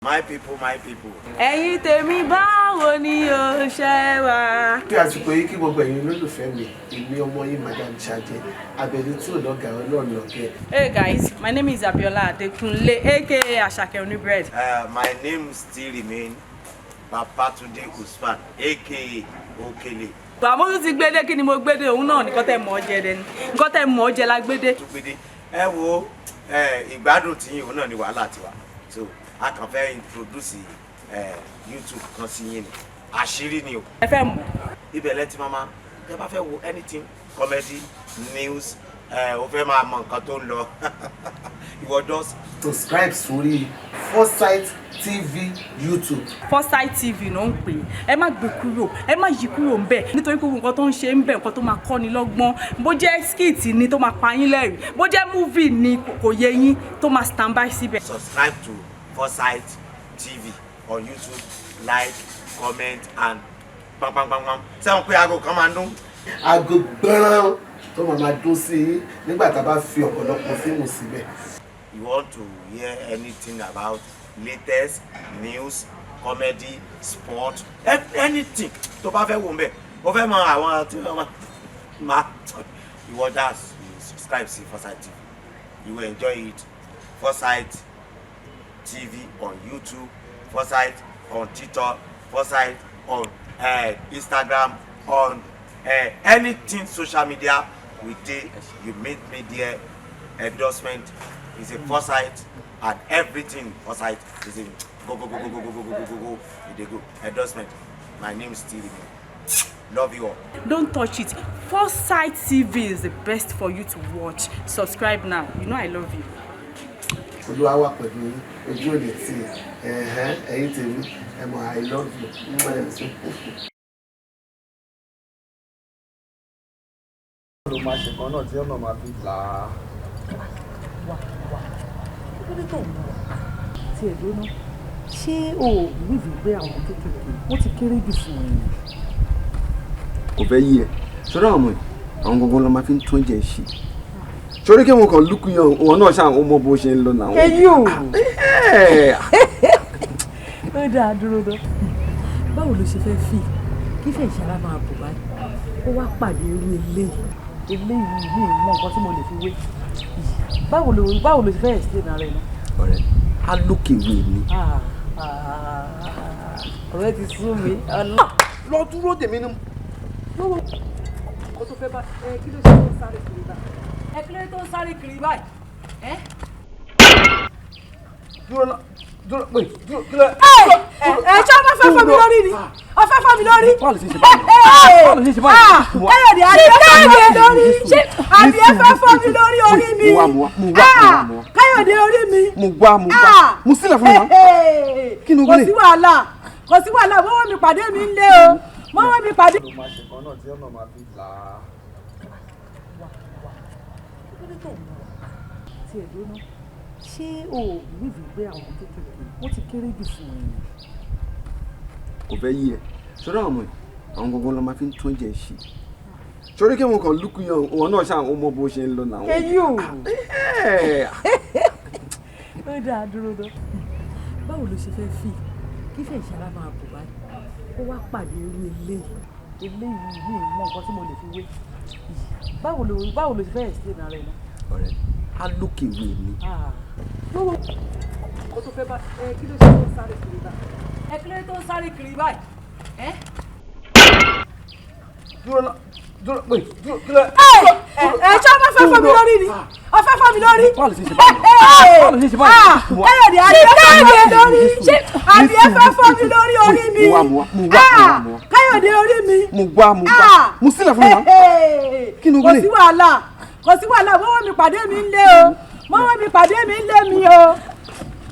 My people, my people. Ẹ̀yin tèmi báwo ni o ṣe wà? Kí àsìkò yìí kí gbogbo ẹ̀yin olólùfẹ́ mi, èmi ọmọ yín Madam Ṣadé, Abeni tí ò lọ́gà Ọlọ́run lọ́gẹ̀. Hey guys, my name is Abiola Adekunle, aka Asake Onibread. My name still remain Babatunde Usman, aka Okele. Bàmọ́ tún ti gbédé kí ni mo gbédé òun náà nǹkan tẹ́ mọ̀ ọ́ jẹ dẹni. Nǹkan tẹ́ mọ̀ ọ́ jẹ la gbédé. Ẹ wo ìgbádùn tí yín òun náà ni wàhálà tiwa. So a kàn fẹ́ introduce YouTube kan sí yín ni. Àṣírí ni o. Ẹ fẹ́ mọ̀. Ibẹ̀ lẹ ti máa tẹ́ bá fẹ́ wo anything comedy news o fẹ́ máa mọ nǹkan tó ń lọ. Ìwọ just subscribe sórí Foresight TV YouTube. Foresight TV ló ń pè é. Ẹ má gbé kúrò, ẹ má yí kúrò ń bẹ̀ nítorí pé nǹkan tó ń ṣe ń bẹ̀ nǹkan tó máa kọ́ni lọ́gbọ́n. Bó jẹ́ skit ni tó máa pa yín lẹ́rìn. Bó jẹ́ movie ni kò yé yín tó máa stand by síbẹ̀. Subscribe to Foresight TV on YouTube, like, comment and bang bang bang bang. Sẹ́wọ̀n pé aago kan máa ń dún. Aago gbọ́ràn tó máa dún sí i nígbà tá a bá fi ọ̀pọ̀lọpọ̀ fíìmù síbẹ̀. You want to hear anything about latest news, comedy, sport, anything tó bá fẹ́ wò ń bẹ̀. Ó fẹ́ mọ àwọn tí wọ́n máa you want that, you subscribe sí Foresight TV. You will enjoy it. Foresight TV on YouTube, Foresight on TikTok, Foresight on Instagram, on anything social media we take. You meet me there. Endorsement is a Foresight and everything Foresight is a go. They go. Endorsement. My name is Steve. Love you all. Don't touch it. Foresight TV is the best for you to watch. Subscribe now. You know I love you. Olúwa wà pẹ̀lú ojú òde tí ẹ̀yin tèmi ẹ mọ̀ I love you. Ló máa ṣe kan náà tí ọ̀nà máa fi là á. Wà kí ló dé tó ń bọ̀ tí ẹ̀ lóná ṣé o wíìvì pé àwọn kékeré wọ́n ti kéré jù fún ẹ̀yìn. Kò fẹ́ yí ẹ ṣọ́dọ̀ àwọn ọmọ yìí àwọn gbogbo ló máa fi ń tún jẹ ṣe sórí kí wọn kàn lùkù yan wọn náà ṣáà ó mọ bó ṣe ń lọ náà. ẹyí o ó dáa dúró dán báwo ló ṣe fẹ́ fi kífẹ́ ìṣara máa bò báyìí ó wá pàdé irú eléyìí ní ìmọ̀ nǹkan tí mo lè fi wé báwo ló ṣe fẹ́ explain ara ẹ̀ náà. ọ̀rẹ́ á lókè wé mi. ọ̀rẹ́ ti sún mi. lọ dúró tèmi ní. kó tó fẹ́ bá kí ló ṣe tó ń sáré kiri báyìí kí ló tó ń sáré kiri báyìí. dúró pé kí ló. ṣé ọmọ fẹ́ fọ́ mi lórí ni ọfẹ́ fọ́ mi lórí. báwo ló ṣe ṣe báyìí. káyọ̀dé àbí ẹ fẹ́ fọ́ mi lórí àbí ẹ fẹ́ fọ́ mi lórí orí mi. káyọ̀dé orí mi. mo gbá mo sílẹ̀ fún mi. kí ni o gbé. kò sí wàhálà mọ́wọ́ mi pàdé mi ń lé o mọ́wọ́ mi pàdé. ló máa ṣe kan náà tí ọ̀nà máa fi là á. tí ẹ̀ lóná ṣé o wíìvì pé àwọn kékeré wọ́n ti kéré jù fún ẹ̀yìn. Kò fẹ́ yí ẹ ṣọ́dọ̀ àwọn ọmọ yìí àwọn gbogbo ló máa fi ń tún jẹ ṣe sórí kí wọn kàn lùkù yan wọn náà ṣáà ó mọ bó ṣe ń lọ náà. ẹyí o ó dáa dúró dán báwo ló ṣe fẹ́ fi kífẹ́ ìṣara máa bò báyìí ó wá pàdé irú eléyìí ní ìmọ̀ nǹkan tí mo lè fi wé báwo ló ṣe fẹ́ explain ara ẹ̀ náà. ọ̀rẹ́ á lókè wé mi. kó tó fẹ́ bá kí ló ṣe tó ń sáré kiri báyìí kí ló tó ń sáré kiri báyìí. dúró pé kí ló. ṣé ọmọ fẹ́ fọ́ mi lórí ni ọfẹ́ fọ́ mi lórí. báwo ló ṣe ṣe báyìí. káyọ̀dé àbí ẹ fẹ́ fọ́ mi lórí àbí ẹ fẹ́ fọ́ mi lórí orí mi. káyọ̀dé orí mi. mo gbá mo sílẹ̀ fún mi. kí ni o gbé. kò sí wàhálà mọ́wọ́ mi pàdé mi ń lé o mọ́wọ́ mi pàdé mi ń lé mi o.